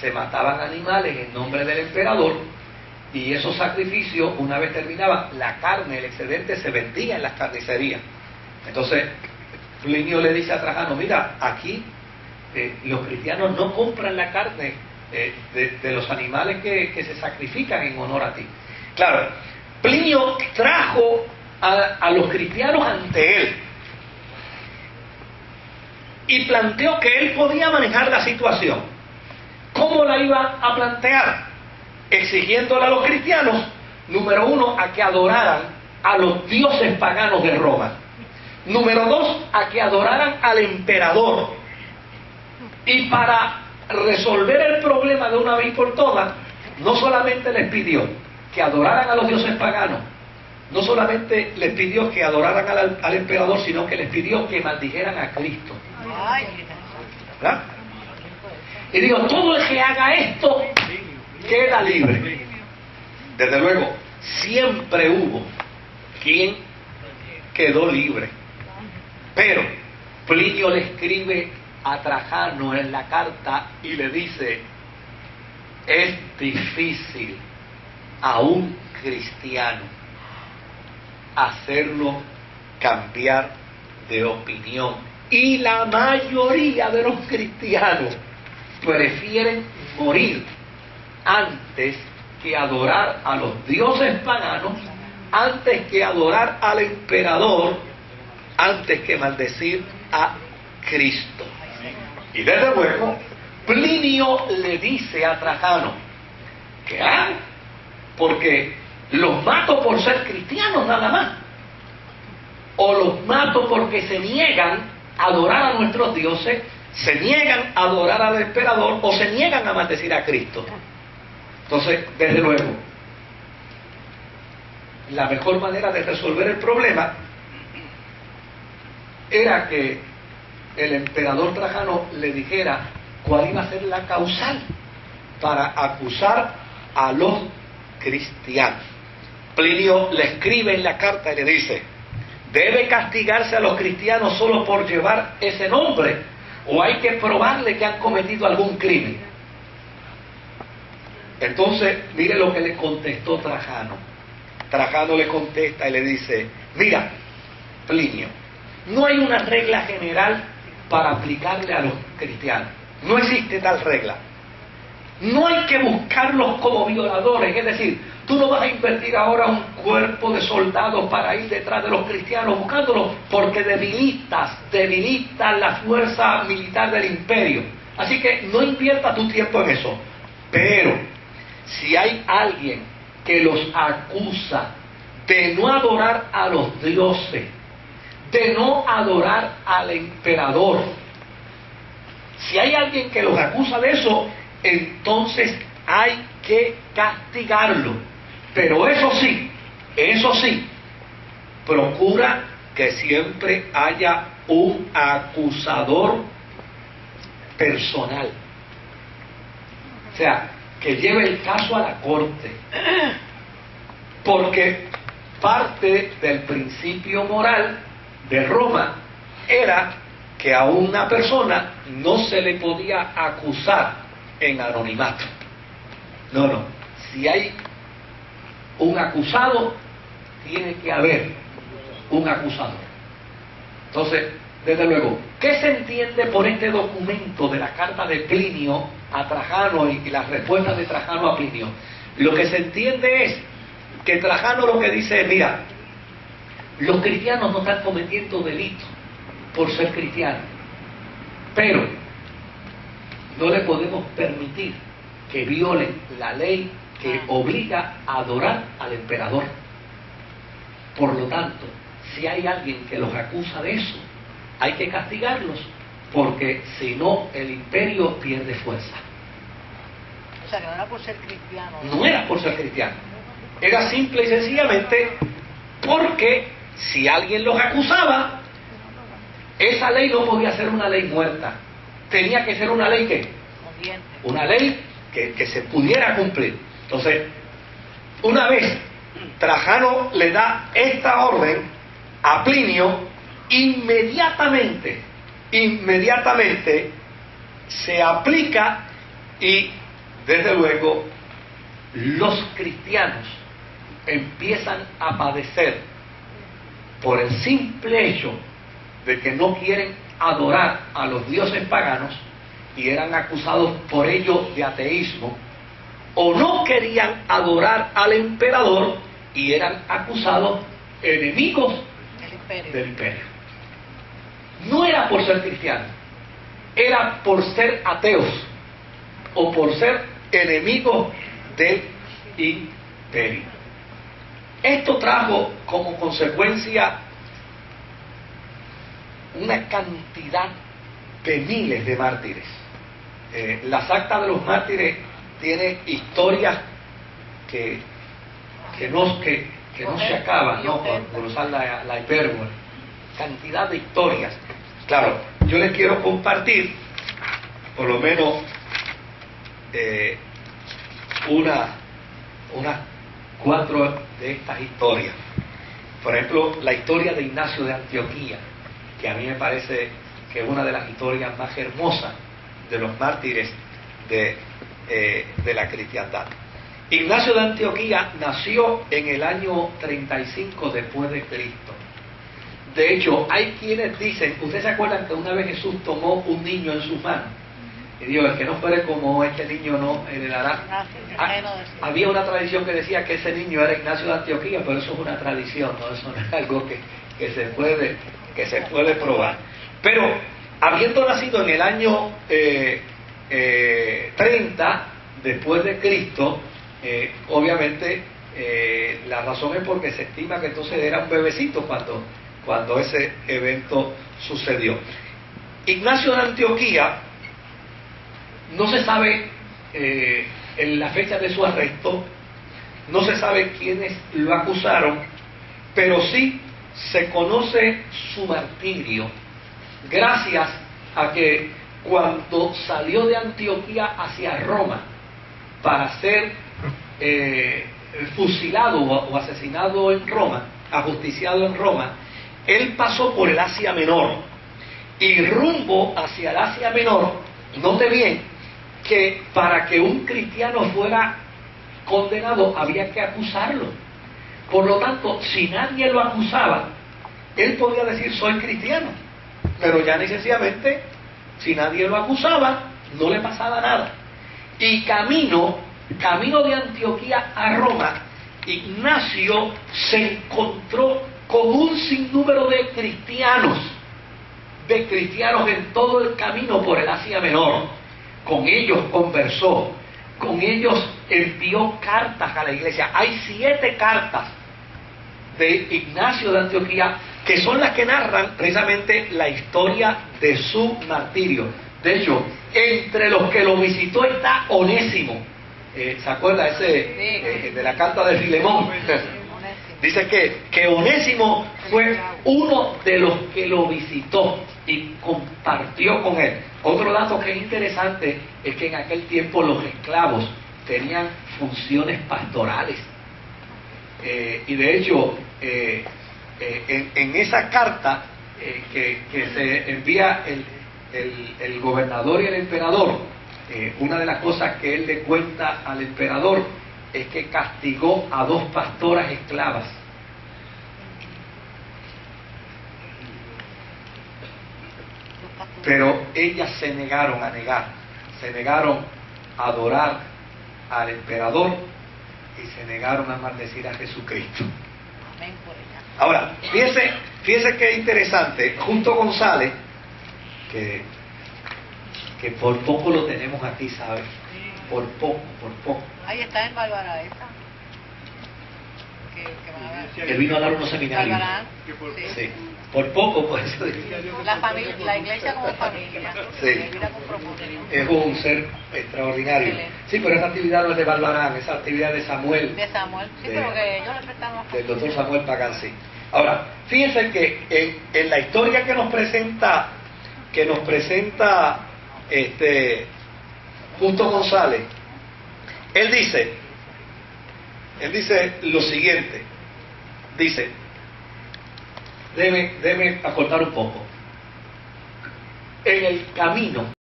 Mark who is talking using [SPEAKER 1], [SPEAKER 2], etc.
[SPEAKER 1] se mataban animales en nombre del emperador, y esos sacrificios, una vez terminaban, la carne, el excedente, se vendía en las carnicerías. Entonces Plinio le dice a Trajano: mira, aquí los cristianos no compran la carne de los animales que se sacrifican en honor a ti. Claro, Plinio trajo a los cristianos ante él y planteó que él podía manejar la situación. ¿Cómo la iba a plantear? Exigiéndole a los cristianos, número uno, a que adoraran a los dioses paganos de Roma. Número dos, a que adoraran al emperador. Y para resolver el problema de una vez por todas, no solamente les pidió que adoraran a los dioses paganos, no solamente les pidió que adoraran al emperador, sino que les pidió que maldijeran a Cristo. ¿Verdad? Y digo, todo el que haga esto queda libre. Desde luego, siempre hubo quien quedó libre. Pero Plinio le escribe a Trajano en la carta y le dice: es difícil a un cristiano hacerlo cambiar de opinión, y la mayoría de los cristianos prefieren morir antes que adorar a los dioses paganos, antes que adorar al emperador, antes que maldecir a Cristo. Y desde luego Plinio le dice a Trajano que porque los mato por ser cristianos nada más, o los mato porque se niegan a adorar a nuestros dioses, se niegan a adorar al emperador, o se niegan a maldecir a Cristo. Entonces, desde luego, la mejor manera de resolver el problema era que el emperador Trajano le dijera cuál iba a ser la causal para acusar a los cristianos. Plinio le escribe en la carta y le dice: ¿debe castigarse a los cristianos solo por llevar ese nombre, o hay que probarle que han cometido algún crimen? Entonces, mire lo que le contestó Trajano. Trajano le contesta y le dice: mira, Plinio, no hay una regla general para aplicarle a los cristianos. No existe tal regla. No hay que buscarlos como violadores, es decir, tú no vas a invertir ahora un cuerpo de soldados para ir detrás de los cristianos buscándolos, porque debilitas la fuerza militar del imperio. Así que no invierta tu tiempo en eso. Pero si hay alguien que los acusa de no adorar a los dioses, de no adorar al emperador, si hay alguien que los acusa de eso, entonces hay que castigarlo. Pero eso sí, procura que siempre haya un acusador personal. O sea, que lleve el caso a la corte. Porque parte del principio moral de Roma era que a una persona no se le podía acusar en anonimato. No. Si hay un acusado, tiene que haber un acusador. Entonces, desde luego, ¿qué se entiende por este documento de la carta de Plinio a Trajano y las respuestas de Trajano a Plinio? Lo que se entiende es que Trajano lo que dice es: mira, los cristianos no están cometiendo delitos por ser cristianos, pero no le podemos permitir que violen la ley que obliga a adorar al emperador. Por lo tanto, si hay alguien que los acusa de eso, hay que castigarlos, porque si no, el imperio pierde fuerza.
[SPEAKER 2] O sea, que no era por ser cristiano.
[SPEAKER 1] No era por ser cristiano. Era simple y sencillamente porque si alguien los acusaba, esa ley no podía ser una ley muerta. Tenía que ser una ley que... una ley que se pudiera cumplir. Entonces, una vez Trajano le da esta orden a Plinio, inmediatamente se aplica y desde luego, los cristianos empiezan a padecer por el simple hecho de que no quieren adorar a los dioses paganos y eran acusados por ello de ateísmo, o no querían adorar al emperador y eran acusados enemigos del imperio. No era por ser cristianos, era por ser ateos o por ser enemigos del imperio. Esto trajo como consecuencia una cantidad de miles de mártires. Las actas de los mártires tienen historias que no se acaban, ¿no? Por usar la hipérbole. Cantidad de historias. Claro, yo les quiero compartir por lo menos unas 4 de estas historias. Por ejemplo, la historia de Ignacio de Antioquía, que a mí me parece que es una de las historias más hermosas de los mártires de la cristiandad. Ignacio de Antioquía nació en el año 35 después de Cristo. De hecho, hay quienes dicen, ¿ustedes se acuerdan que una vez Jesús tomó un niño en sus manos? Y dijo, el que no fuere como este niño no heredará. Había una tradición que decía que ese niño era Ignacio de Antioquía, pero eso es una tradición, ¿no? Eso no es algo que se puede probar. Pero, habiendo nacido en el año 30 después de Cristo, obviamente la razón es porque se estima que entonces era un bebecito cuando ese evento sucedió. Ignacio de Antioquía, no se sabe en la fecha de su arresto, no se sabe quiénes lo acusaron, pero sí se conoce su martirio, gracias a que cuando salió de Antioquía hacia Roma para ser fusilado o asesinado en Roma, ajusticiado en Roma, él pasó por el Asia Menor y rumbo hacia el Asia Menor. Note bien que para que un cristiano fuera condenado había que acusarlo. Por lo tanto, si nadie lo acusaba, él podía decir soy cristiano, pero ya sencillamente, si nadie lo acusaba, no le pasaba nada. Y camino de Antioquía a Roma, Ignacio se encontró con un sinnúmero de cristianos en todo el camino por el Asia Menor. Con ellos conversó, con ellos envió cartas a la iglesia. Hay 7 cartas de Ignacio de Antioquía que son las que narran precisamente la historia de su martirio. De hecho, entre los que lo visitó está Onésimo. ¿Se acuerda ese de la carta de Filemón? Dice que Onésimo fue uno de los que lo visitó y compartió con él. Otro dato que es interesante es que en aquel tiempo los esclavos tenían funciones pastorales. Y de hecho, en esa carta que se envía el gobernador y el emperador, una de las cosas que él le cuenta al emperador es que castigó a 2 pastoras esclavas. Pero ellas se negaron a adorar al emperador y se negaron a maldecir a Jesucristo. Ahora, fíjese que interesante, Justo González, que por poco lo tenemos aquí, ¿sabes? Por poco.
[SPEAKER 2] Ahí está en Valparaíso.
[SPEAKER 1] Él vino a dar unos seminarios. Sí. Por poco, por eso
[SPEAKER 2] la iglesia como familia.
[SPEAKER 1] Sí. Es un ser extraordinario. Sí, pero esa actividad no es de Barbarán, esa actividad de Samuel.
[SPEAKER 2] De Samuel, sí, pero que ellos le prestamos.
[SPEAKER 1] Del doctor Samuel Pagán, sí. Ahora, fíjense que en la historia que nos presenta Justo González, él dice lo siguiente, dice, déjeme acortar un poco. En el camino